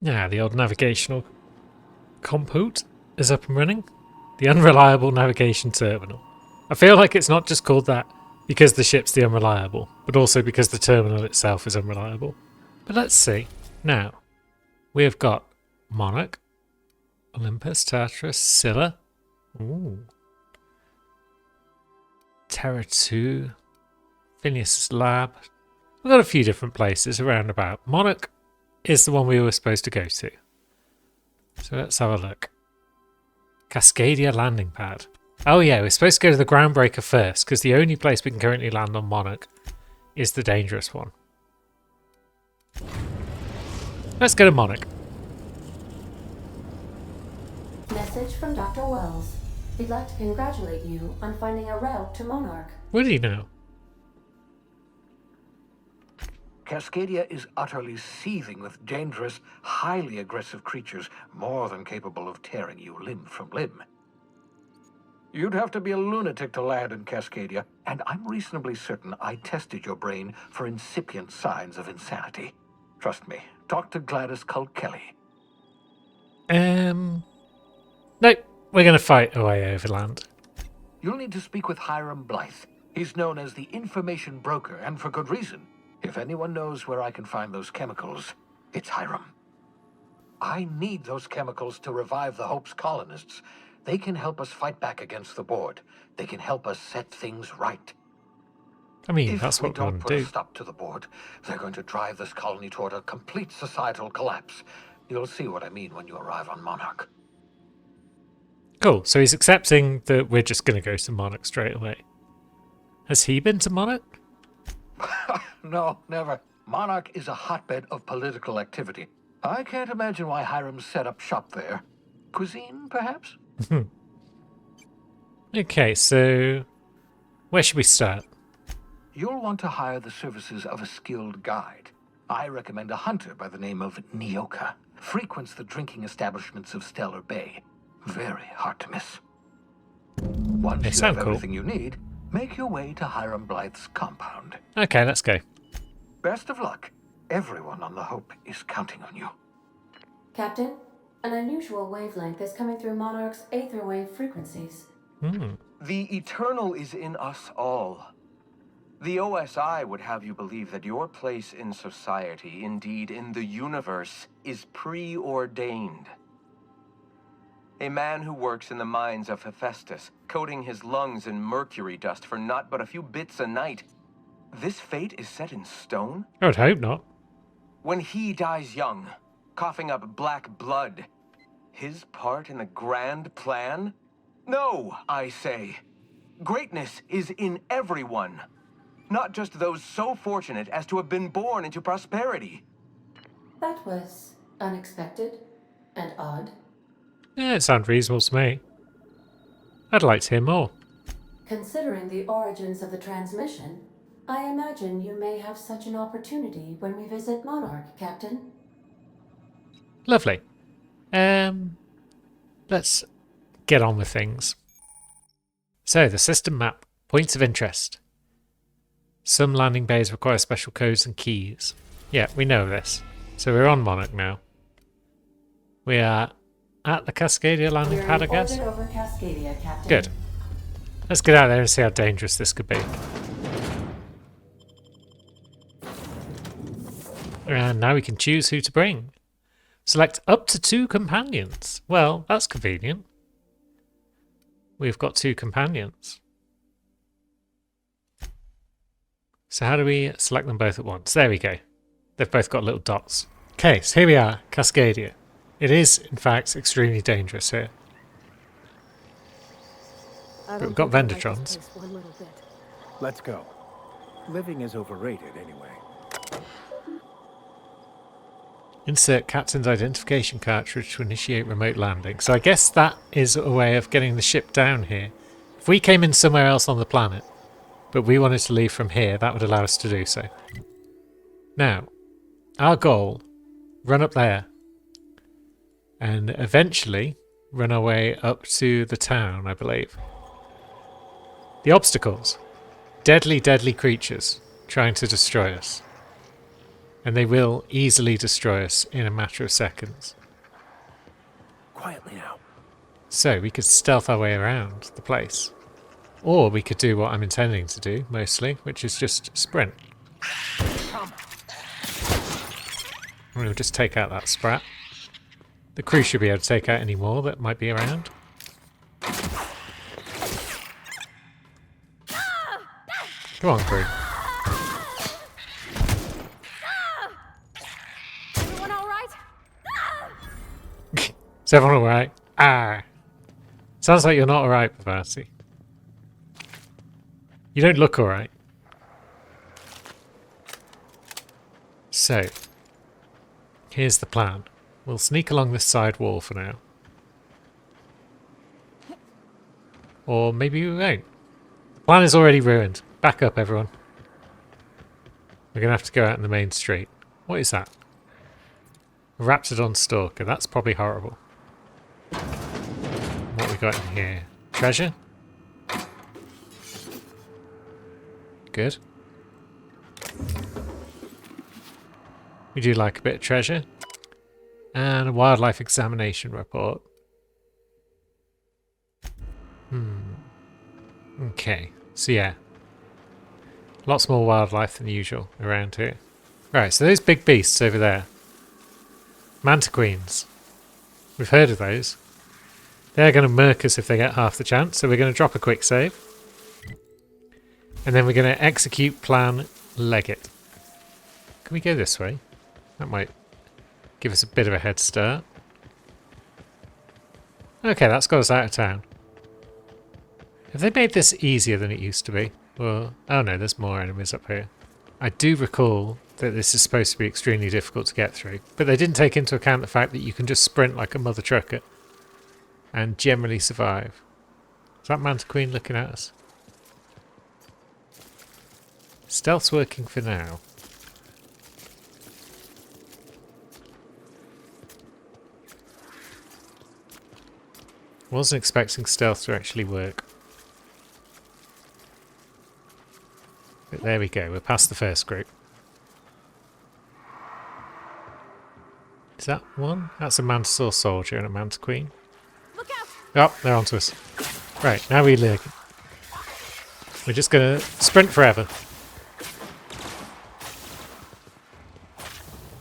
Yeah, the old navigational compute is up and running. The Unreliable Navigation Terminal. I feel like it's not just called that because the ship's the Unreliable, but also because the terminal itself is unreliable. But let's see. Now, we have got Monarch, Olympus, Tartarus, Scylla, ooh, Terra 2, Phineas' Lab. We've got a few different places around about. Monarch is the one we were supposed to go to. So let's have a look. Cascadia landing pad. Oh yeah, we're supposed to go to the Groundbreaker first, because the only place we can currently land on Monarch is the dangerous one. Let's go to Monarch. Message from Dr. Wells. He'd like to congratulate you on finding a route to Monarch. Would he know? Cascadia is utterly seething with dangerous, highly aggressive creatures, more than capable of tearing you limb from limb. You'd have to be a lunatic to land in Cascadia, and I'm reasonably certain I tested your brain for incipient signs of insanity. Trust me, talk to Gladys Culkelly. Nope, we're going to fight our way overland. You'll need to speak with Hiram Blythe. He's known as the information broker, and for good reason. If anyone knows where I can find those chemicals, it's Hiram. I need those chemicals to revive the Hope's colonists. They can help us fight back against the board. They can help us set things right. I mean, that's what we want to If we don't put a stop to the board, they're going to drive this colony toward a complete societal collapse. You'll see what I mean when you arrive on Monarch. Cool, so he's accepting that we're just going to go to Monarch straight away. Has he been to Monarch? No, never. Monarch is a hotbed of political activity. I can't imagine why Hiram set up shop there. Cuisine, perhaps? Okay, so where should we start? You'll want to hire the services of a skilled guide. I recommend a hunter by the name of Nyoka. Frequents the drinking establishments of Stellar Bay. Very hard to miss. Once They you sound have cool. everything you need, make your way to Hiram Blythe's compound. Okay, let's go. Best of luck. Everyone on the Hope is counting on you. Captain, an unusual wavelength is coming through Monarch's aether wave frequencies. The eternal is in us all. The OSI would have you believe that your place in society, indeed in the universe, is preordained. A man who works in the mines of Hephaestus, coating his lungs in mercury dust for not but a few bits a night. This fate is set in stone? I would hope not. When he dies young, coughing up black blood, his part in the grand plan? No, I say. Greatness is in everyone. Not just those so fortunate as to have been born into prosperity. That was unexpected and odd. Yeah, it sounds reasonable to me. I'd like to hear more. Considering the origins of the transmission, I imagine you may have such an opportunity when we visit Monarch, Captain. Lovely. Let's get on with things. So, the system map. Points of interest. Some landing bays require special codes and keys. Yeah, we know this. So we're on Monarch now. We are at the Cascadia landing We're pad, I in guess. orbit over Cascadia, Captain. Good. Let's get out there and see how dangerous this could be. And now we can choose who to bring. Select up to 2 companions. Well, that's convenient. We've got 2 companions. So how do we select them both at once? There we go. They've both got little dots. Okay, so here we are, Cascadia. It is, in fact, extremely dangerous here. But we've got Vendertrons. Let's go. Living is overrated anyway. Insert captain's identification cartridge to initiate remote landing. So I guess that is a way of getting the ship down here. If we came in somewhere else on the planet, but we wanted to leave from here, that would allow us to do so. Now, our goal, run up there, and eventually run our way up to the town, I believe. The obstacles. Deadly, deadly creatures trying to destroy us. And they will easily destroy us in a matter of seconds. Quietly now. So we could stealth our way around the place. Or we could do what I'm intending to do, mostly, which is just sprint. We'll just take out that sprat. The crew should be able to take out any more that might be around. Come on, crew. Everyone all right? Is everyone alright? Ah! Sounds like you're not alright, Pavati. You don't look alright. So, here's the plan. We'll sneak along this side wall for now. Or maybe we won't. The plan is already ruined. Back up, everyone. We're going to have to go out in the main street. What is that? A Raptidon Stalker. That's probably horrible. What we got in here? Treasure? Good. We do like a bit of treasure. And a wildlife examination report. Okay. So yeah. Lots more wildlife than usual around here. Right, so those big beasts over there. Mantiqueens. We've heard of those. They're going to murk us if they get half the chance, so we're going to drop a quick save. And then we're going to execute plan Leggett. Can we go this way? That might give us a bit of a head start. Okay, that's got us out of town. Have they made this easier than it used to be? Well, oh no, there's more enemies up here. I do recall that this is supposed to be extremely difficult to get through, but they didn't take into account the fact that you can just sprint like a mother trucker and generally survive. Is that Mantiqueen looking at us? Stealth's working for now. Wasn't expecting stealth to actually work. But there we go, we're past the first group. Is that one? That's a Mantisaur soldier and a Mantiqueen. Look out! Oh, they're onto us. Right, now we look. We're just gonna sprint forever.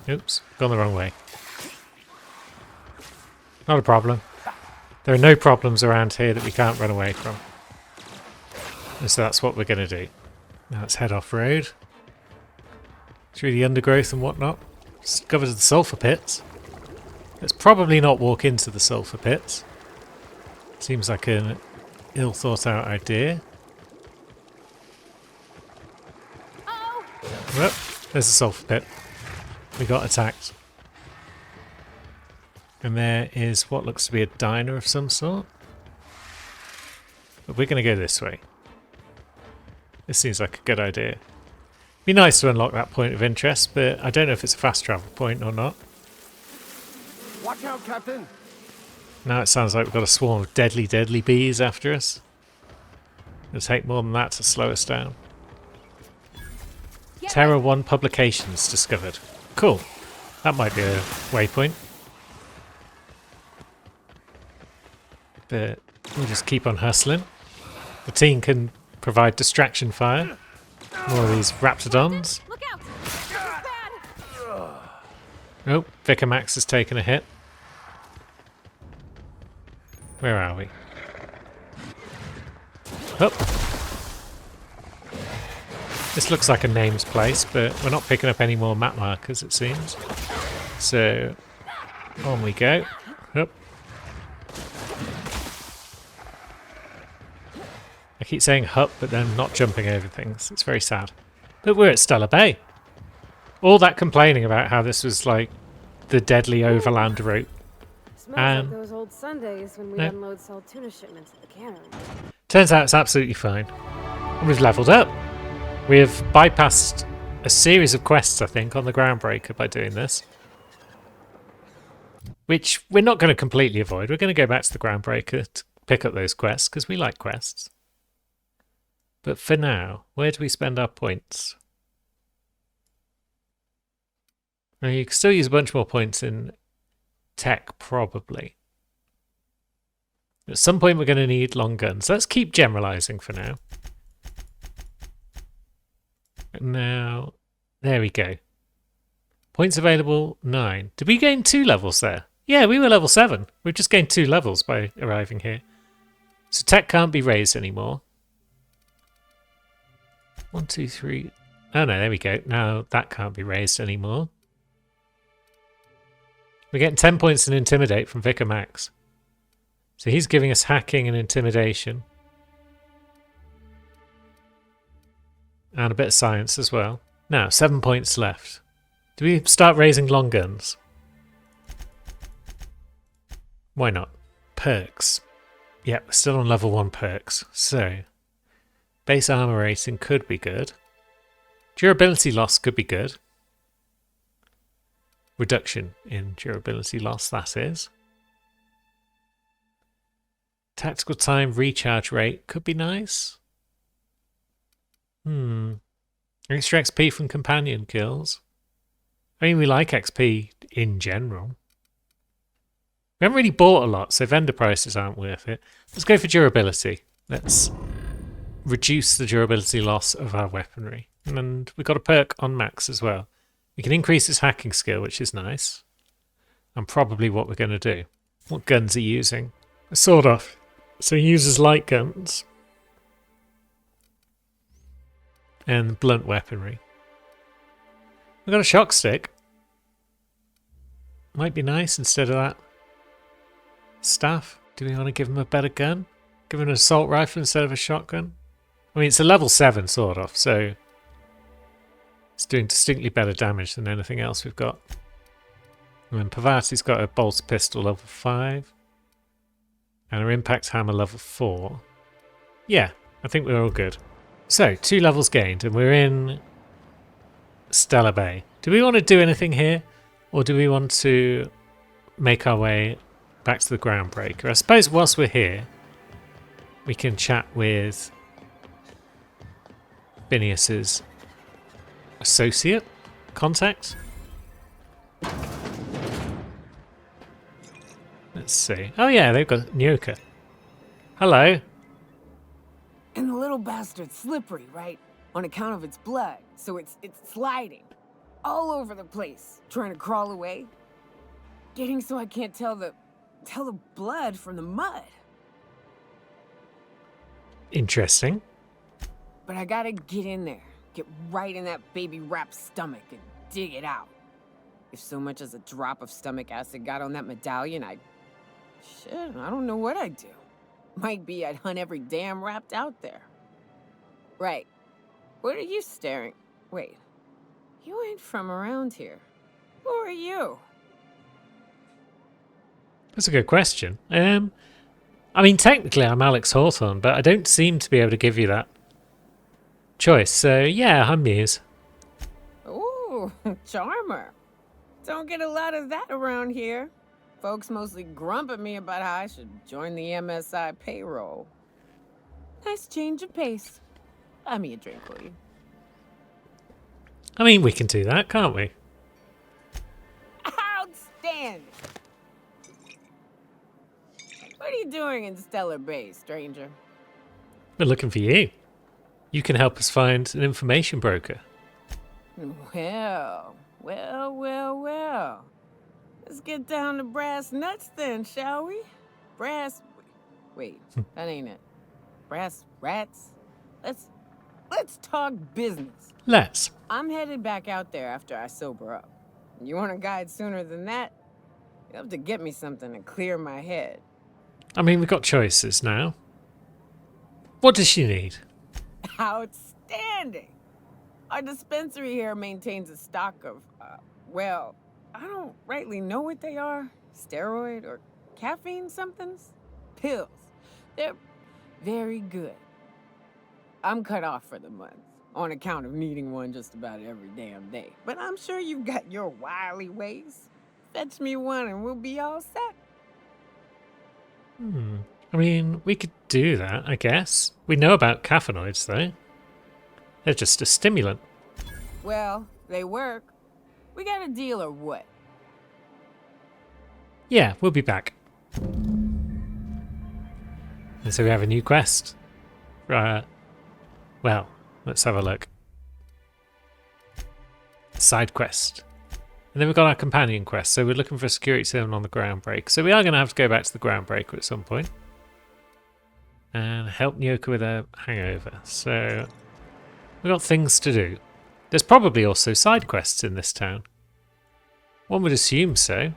Oops, gone the wrong way. Not a problem. There are no problems around here that we can't run away from. And so that's what we're going to do. Now let's head off-road. Through the undergrowth and whatnot. Discovered the sulfur pits. Let's probably not walk into the sulfur pits. Seems like an ill-thought-out idea. Oh! Well, there's a sulfur pit. We got attacked. And there is what looks to be a diner of some sort. But we're going to go this way. This seems like a good idea. Be nice to unlock that point of interest, but I don't know if it's a fast travel point or not. Watch out, Captain! Now it sounds like we've got a swarm of deadly, deadly bees after us. It'll take more than that to slow us down. Terra 1 publications discovered. Cool. That might be a waypoint. But we'll just keep on hustling. The team can provide distraction fire. More of these Raptidons. Look out! This is bad! Oh, Vicamax has taken a hit. Where are we? Oh. This looks like a name's place, but we're not picking up any more map markers, it seems. So, on we go. Oh. I keep saying hup, but then not jumping over things. It's very sad. But we're at Stellar Bay. All that complaining about how this was like the deadly overland route. Smells And- like those old Sundays when we No. unload sell tuna shipments at the cannery. Turns out it's absolutely fine. And we've leveled up. We have bypassed a series of quests, I think, on the Groundbreaker by doing this. Which we're not going to completely avoid. We're going to go back to the Groundbreaker to pick up those quests, because we like quests. But for now, where do we spend our points? Now, you can still use a bunch more points in tech, probably. At some point, we're going to need long guns. Let's keep generalizing for now. Now, there we go. Points available, 9. Did we gain 2 levels there? Yeah, we were level 7. We've just gained 2 levels by arriving here. So tech can't be raised anymore. 1, 2, 3. Oh no, there we go. Now that can't be raised anymore. We're getting 10 points in Intimidate from Vicar Max. So he's giving us hacking and intimidation. And a bit of science as well. Now, 7 points left. Do we start raising long guns? Why not? Perks. Yep, we're still on level 1 perks. So, base armor rating could be good. Durability loss could be good. Reduction in durability loss, that is. Tactical time recharge rate could be nice. Extra XP from companion kills. I mean, we like XP in general. We haven't really bought a lot, so vendor prices aren't worth it. Let's go for durability. Let's reduce the durability loss of our weaponry. And we've got a perk on Max as well. We can increase his hacking skill, which is nice. And probably what we're going to do. What guns are you using? A sword off. So he uses light guns. And blunt weaponry. We've got a shock stick. Might be nice instead of that staff. Do we want to give him a better gun? Give him an assault rifle instead of a shotgun? I mean, it's a level 7 sword off, so it's doing distinctly better damage than anything else we've got. And then Pavati's got a bolter pistol level 5. And our impact hammer level 4. Yeah, I think we're all good. So, 2 levels gained, and we're in Stellar Bay. Do we want to do anything here? Or do we want to make our way back to the Groundbreaker? I suppose whilst we're here, we can chat with Phineas's associate contact. Let's see. Oh yeah, they've got Nyoka. Hello. And the little bastard's slippery, right? On account of its blood, so it's sliding all over the place, trying to crawl away. Getting so I can't tell the blood from the mud. Interesting. But I gotta get in there, get right in that baby rap's stomach and dig it out. If so much as a drop of stomach acid got on that medallion, I don't know what I'd do. Might be I'd hunt every damn rapt out there. Right. What are you staring? Wait. You ain't from around here. Who are you? That's a good question. I mean, technically I'm Alex Hawthorne, but I don't seem to be able to give you that choice. So, yeah, I'm Muse. Ooh, charmer. Don't get a lot of that around here. Folks mostly grump at me about how I should join the MSI payroll. Nice change of pace. Buy me a drink, will you? I mean, we can do that, can't we? Outstanding! What are you doing in Stellar Bay, stranger? We're looking for you. You can help us find an information broker. Well. Let's get down to brass nuts then, shall we? Wait, that ain't it. Brass rats? Let's talk business. Let's. I'm headed back out there after I sober up. You want a guide sooner than that? You'll have to get me something to clear my head. I mean, we've got choices now. What does she need? Outstanding! Our dispensary here maintains a stock of, well, I don't rightly know what they are. Steroid or caffeine somethings? Pills. They're very good. I'm cut off for the month, on account of needing one just about every damn day. But I'm sure you've got your wily ways. Fetch me one and we'll be all set. I mean, we could do that, I guess. We know about caffeinoids, though. They're just a stimulant. Well, they work. We got a deal or what? Yeah, we'll be back. And so we have a new quest. Well, let's have a look. Side quest. And then we've got our companion quest. So we're looking for a security terminal on the ground break. So we are going to have to go back to the ground breaker at some point. And help Nyoka with a hangover. So we've got things to do. There's probably also side quests in this town. One would assume so.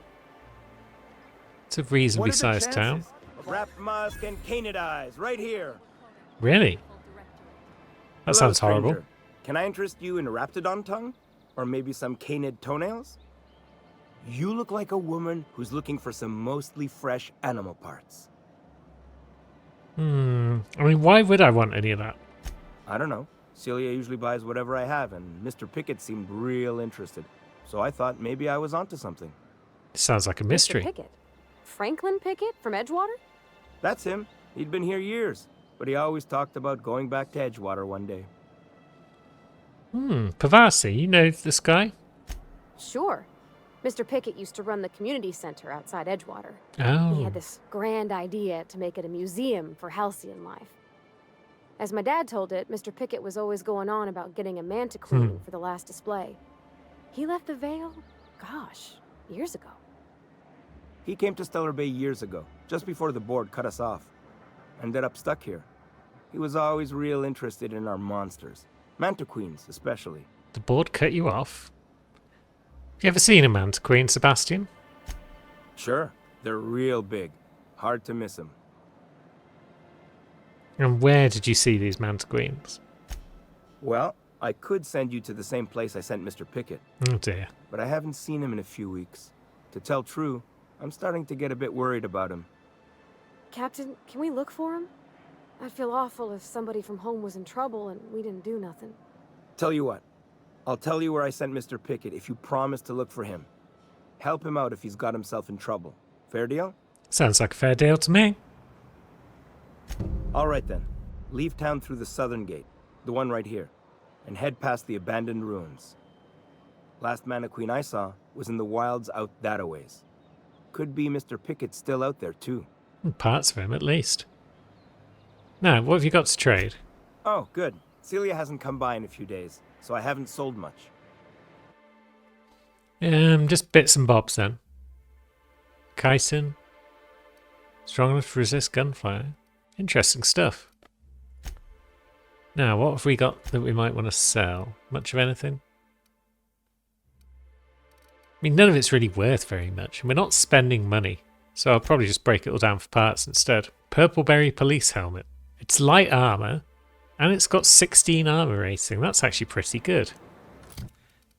It's a reasonably sized town. Rapmusk and Canadize, right here. Really? That Hello, sounds horrible. stranger. Can I interest you in Raptidon tongue? Or maybe some canid toenails? You look like a woman who's looking for some mostly fresh animal parts. I mean, why would I want any of that? I don't know. Celia usually buys whatever I have, and Mr. Pickett seemed real interested. So I thought maybe I was onto something. Sounds like a mystery. Mr. Pickett. Franklin Pickett from Edgewater? That's him. He'd been here years, but he always talked about going back to Edgewater one day. Pavasi, you know this guy? Sure. Mr. Pickett used to run the community center outside Edgewater. He Oh. had this grand idea to make it a museum for halcyon life. As my dad told it, Mr. Pickett was always going on about getting a manta queen for the last display. He left the Vale, gosh, years ago. He came to Stellar Bay years ago, just before the board cut us off. Ended up stuck here. He was always real interested in our monsters. Manta queens, especially. The board cut you off? Have you ever seen a manta queen, Sebastian? Sure, they're real big. Hard to miss them. And where did you see these manta queens? Well, I could send you to the same place I sent Mr. Pickett, Oh dear. but I haven't seen him in a few weeks. To tell true, I'm starting to get a bit worried about him. Captain, can we look for him? I'd feel awful if somebody from home was in trouble and we didn't do nothing. Tell you what, I'll tell you where I sent Mr. Pickett if you promise to look for him. Help him out if he's got himself in trouble. Fair deal? Sounds like a fair deal to me. All right then. Leave town through the southern gate, the one right here, and head past the abandoned ruins. Last Mana Queen I saw was in the wilds out that-a-ways. Could be Mr. Pickett still out there too. Parts of him, at least. Now, what have you got to trade? Oh, good. Celia hasn't come by in a few days, so I haven't sold much. Just bits and bobs then. Chitin. Strong enough to resist gunfire. Interesting stuff. Now, what have we got that we might want to sell? Much of anything? I mean, none of it's really worth very much, and we're not spending money, so I'll probably just break it all down for parts instead. Purpleberry police helmet. It's light armor, and it's got 16 armor rating. That's actually pretty good.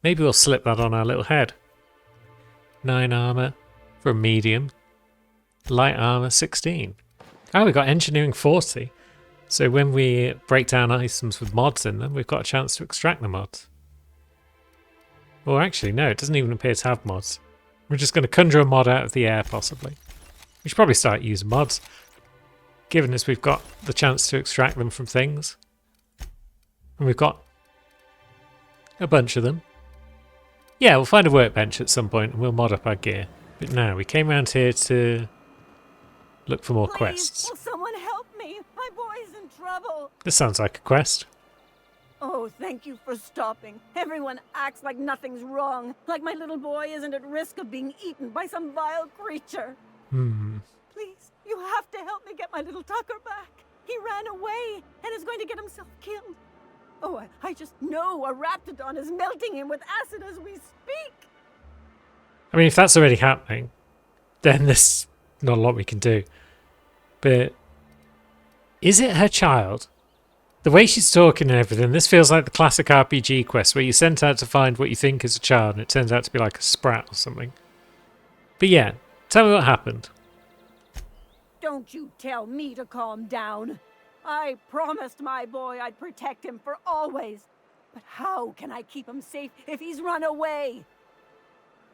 Maybe we'll slip that on our little head. 9 armor for a medium. Light armor 16. Oh, we got engineering 40. So when we break down items with mods in them, we've got a chance to extract the mods. Or actually, no, it doesn't even appear to have mods. We're just going to conjure a mod out of the air, possibly. We should probably start using mods, given as we've got the chance to extract them from things. And we've got a bunch of them. Yeah, we'll find a workbench at some point and we'll mod up our gear. But now, we came around here to look for more quests. Will someone help me? My boy's in trouble. This sounds like a quest. Oh, thank you for stopping. Everyone acts like nothing's wrong, like my little boy isn't at risk of being eaten by some vile creature. Please, you have to help me get my little Tucker back. He ran away and is going to get himself killed. Oh, I just know a Raptidon is melting him with acid as we speak. I mean, if that's already happening, then there's not a lot we can do. But is it her child? The way she's talking and everything, this feels like the classic RPG quest where you're sent out to find what you think is a child and it turns out to be like a sprat or something. But yeah, tell me what happened. Don't you tell me to calm down. I promised my boy I'd protect him for always. But how can I keep him safe if he's run away?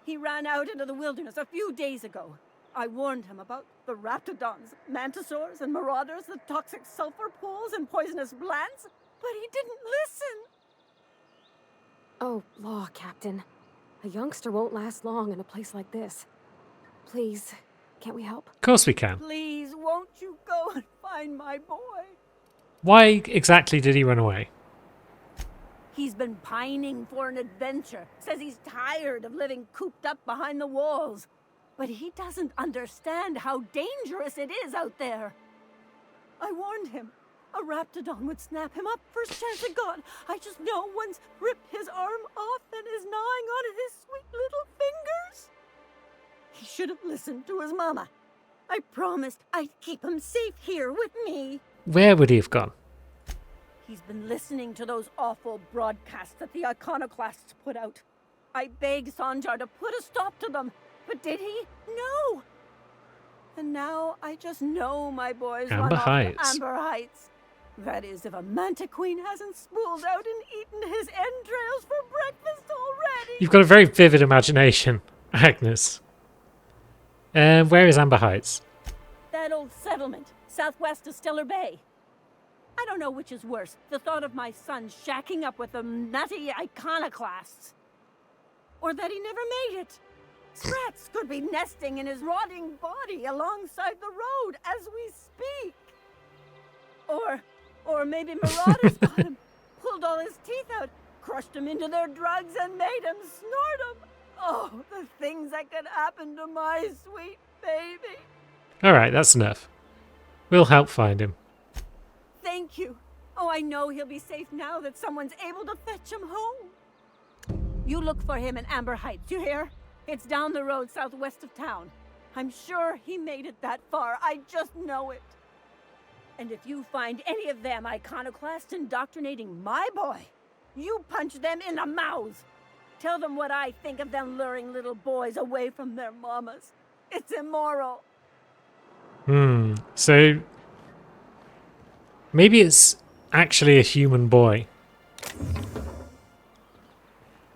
He ran out into the wilderness a few days ago. I warned him about the Raptidons, Mantisaurs, and Marauders, the toxic sulfur pools and poisonous blants, but he didn't listen. Oh, law, Captain. A youngster won't last long in a place like this. Please, can't we help? Of course we can. Please, won't you go and find my boy? Why exactly did he run away? He's been pining for an adventure. Says he's tired of living cooped up behind the walls. But he doesn't understand how dangerous it is out there. I warned him. A raptidon would snap him up first chance it got. I just know one's ripped his arm off and is gnawing on his sweet little fingers. He should have listened to his mama. I promised I'd keep him safe here with me. Where would he have gone? He's been listening to those awful broadcasts that the iconoclasts put out. I begged Sanjar to put a stop to them, but did he? No. And now I just know my boy's run Amber off Heights. to Amber Heights. That is, if a manta queen hasn't spooled out and eaten his entrails for breakfast already. You've got a very vivid imagination, Agnes. Where is Amber Heights? That old settlement, southwest of Stellar Bay. I don't know which is worse, the thought of my son shacking up with them nutty iconoclasts, or that he never made it. Sprats could be nesting in his rotting body alongside the road as we speak. Or maybe marauders got him, pulled all his teeth out, crushed him into their drugs and made him snort them. Oh, the things that could happen to my sweet baby. Alright, that's enough. We'll help find him. Thank you. Oh, I know he'll be safe now that someone's able to fetch him home. You look for him in Amber Heights, you hear? It's down the road southwest of town. I'm sure he made it that far. I just know it. And if you find any of them iconoclasts indoctrinating my boy, you punch them in the mouths. Tell them what I think of them luring little boys away from their mamas. It's immoral. So maybe it's actually a human boy.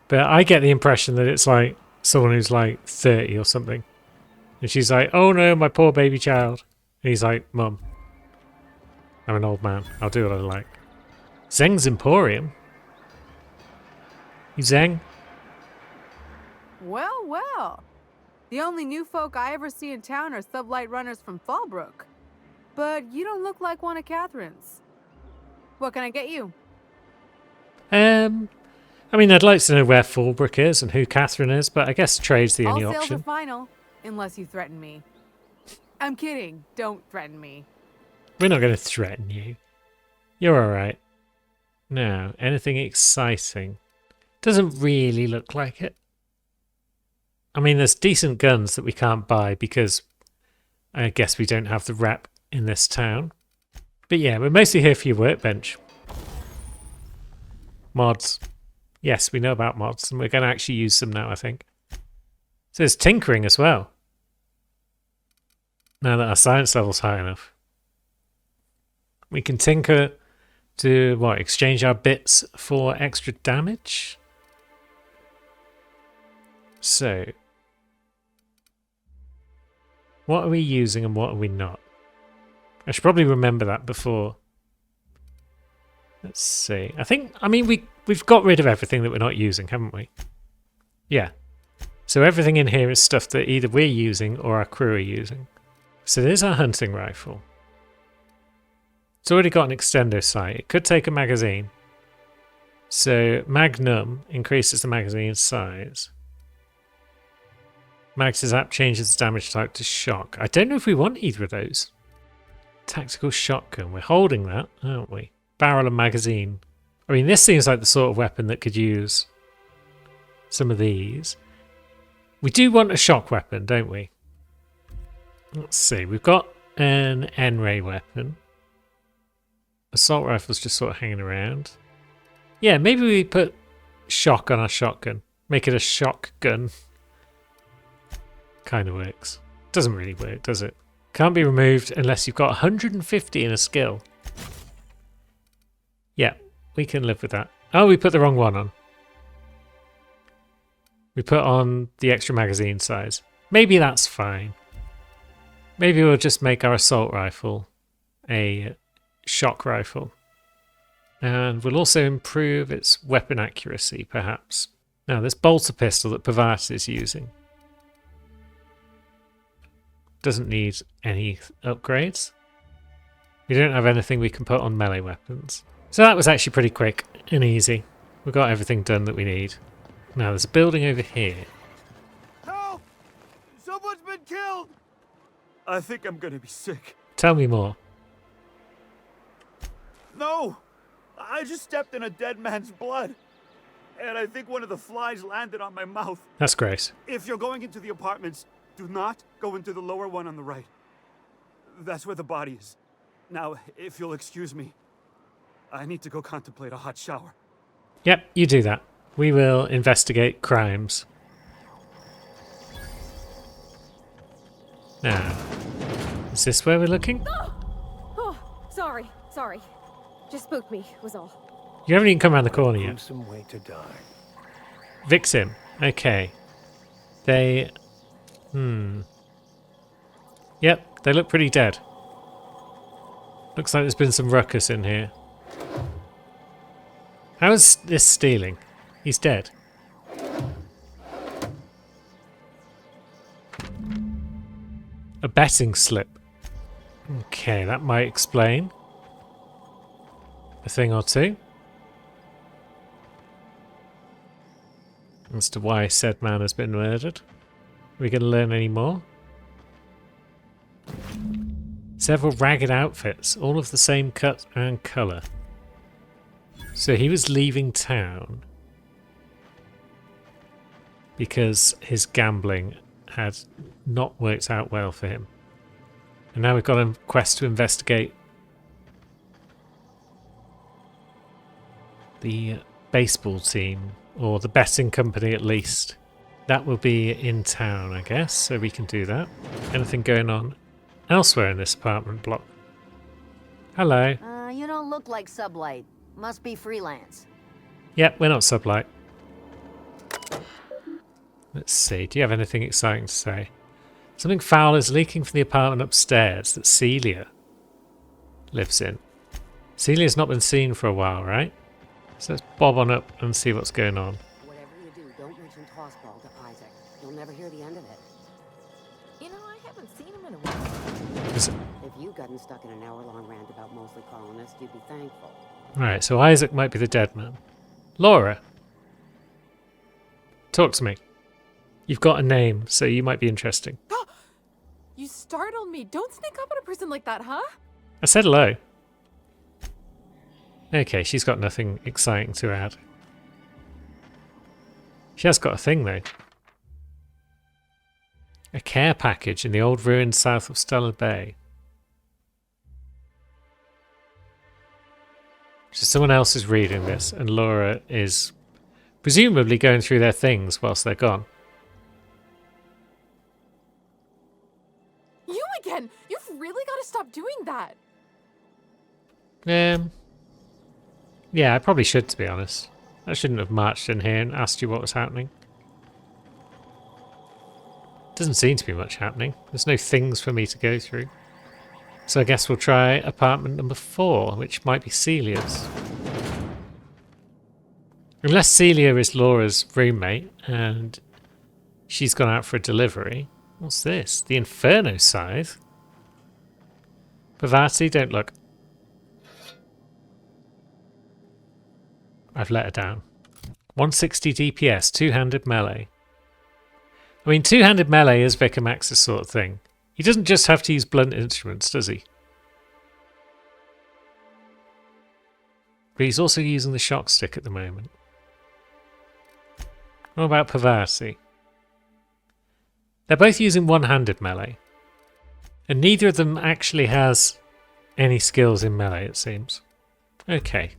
But I get the impression that it's like someone who's like 30 or something. And she's like, oh no, my poor baby child. And he's like, Mum, I'm an old man. I'll do what I like. Zeng's Emporium? You Zeng? Well, well. The only new folk I ever see in town are sublight runners from Fallbrook. But you don't look like one of Catherine's. What can I get you? I mean, I'd like to know where Fallbrook is and who Catherine is, but I guess trade's the only All sales option. are final, unless you threaten me. I'm kidding. Don't threaten me. We're not going to threaten you. You're alright. Now, anything exciting? Doesn't really look like it. I mean, there's decent guns that we can't buy because I guess we don't have the rep in this town. But yeah, we're mostly here for your workbench. Mods. Yes, we know about mods, and we're going to actually use them now, I think. So there's tinkering as well. Now that our science level's high enough. We can tinker to, what, exchange our bits for extra damage? So, what are we using and what are we not? I should probably remember that before. Let's see. I mean, we've got rid of everything that we're not using, haven't we? Yeah. So everything in here is stuff that either we're using or our crew are using. So there's our hunting rifle. It's already got an extendo sight. It could take a magazine. So Magnum increases the magazine size. Mag's Zap changes the damage type to shock. I don't know if we want either of those. Tactical shotgun. We're holding that, aren't we? Barrel and magazine. I mean, this seems like the sort of weapon that could use some of these. We do want a shock weapon, don't we? Let's see. We've got an N-ray weapon. Assault rifle's just sort of hanging around. Yeah, maybe we put shock on our shotgun. Make it a shock gun. Kind of works. Doesn't really work, does it? Can't be removed unless you've got 150 in a skill. Yeah, we can live with that. Oh, we put the wrong one on. We put on the extra magazine size. Maybe that's fine. Maybe we'll just make our assault rifle a shock rifle. And we'll also improve its weapon accuracy, perhaps. Now, this bolter pistol that Pavati is using doesn't need any upgrades. We don't have anything we can put on melee weapons. So that was actually pretty quick and easy. We got everything done that we need. Now, there's a building over here. Help! Someone's been killed! I think I'm gonna be sick. Tell me more. No! I just stepped in a dead man's blood. And I think one of the flies landed on my mouth. That's great. If you're going into the apartments, do not go into the lower one on the right. That's where the body is. Now, if you'll excuse me, I need to go contemplate a hot shower. Yep, you do that. We will investigate crimes. Now, is this where we're looking? Oh, sorry. Just spooked me, was all. You haven't even come around the corner yet. Gruesome way to die. Vixim. Okay. They... Yep, they look pretty dead. Looks like there's been some ruckus in here. How is this stealing? He's dead. A betting slip. Okay, that might explain a thing or two as to why said man has been murdered. Are we going to learn any more? Several ragged outfits, all of the same cut and colour. So he was leaving town because his gambling had not worked out well for him. And now we've got a quest to investigate the baseball team, or the betting company at least. That will be in town, I guess, so we can do that. Anything going on elsewhere in this apartment block? Hello. You don't look like Sublight. Must be freelance. Yep, we're not Sublight. Let's see, do you have anything exciting to say? Something foul is leaking from the apartment upstairs that Celia lives in. Celia's not been seen for a while, right? So let's bob on up and see what's going on. Whatever you do, don't mention Tossball to Isaac. You'll never hear the end of it. You know, I haven't seen him in a while. If you'd gotten stuck in an hour-long rant about mostly colonists, you'd be thankful. Right, so Isaac might be the dead man. Laura, talk to me. You've got a name, so you might be interesting. You startled me. Don't sneak up on a person like that, huh? I said hello. Okay, she's got nothing exciting to add. She has got a thing, though. A care package in the old ruins south of Stellar Bay. So someone else is reading this, and Laura is presumably going through their things whilst they're gone. You again! You've really got to stop doing that! Yeah, I probably should, to be honest. I shouldn't have marched in here and asked you what was happening. Doesn't seem to be much happening. There's no things for me to go through. So I guess we'll try apartment number 4, which might be Celia's. Unless Celia is Laura's roommate and she's gone out for a delivery. What's this? The Inferno Scythe? Pavati, don't look. I've let her down. 160 DPS, two-handed melee. I mean, two-handed melee is Vicar Max's sort of thing. He doesn't just have to use blunt instruments, does he? But he's also using the shock stick at the moment. What about Pavati? They're both using one-handed melee. And neither of them actually has any skills in melee, it seems. Okay.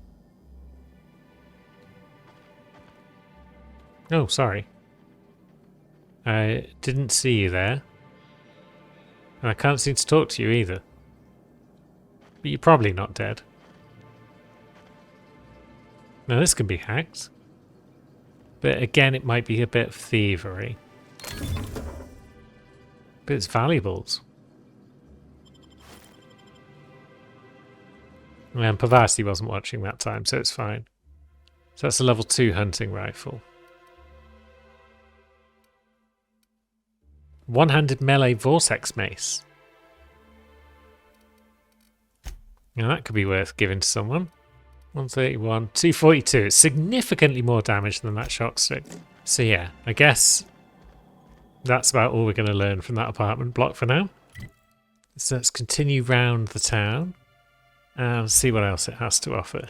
Oh, sorry. I didn't see you there. And I can't seem to talk to you either. But you're probably not dead. Now this can be hacked. But again, it might be a bit of thievery. But it's valuables. And Pavati wasn't watching that time, so it's fine. So that's a level 2 hunting rifle. One-handed melee Vortex Mace. Now that could be worth giving to someone. 131, 242. It's significantly more damage than that shock stick. So yeah, I guess that's about all we're going to learn from that apartment block for now. So let's continue round the town and see what else it has to offer.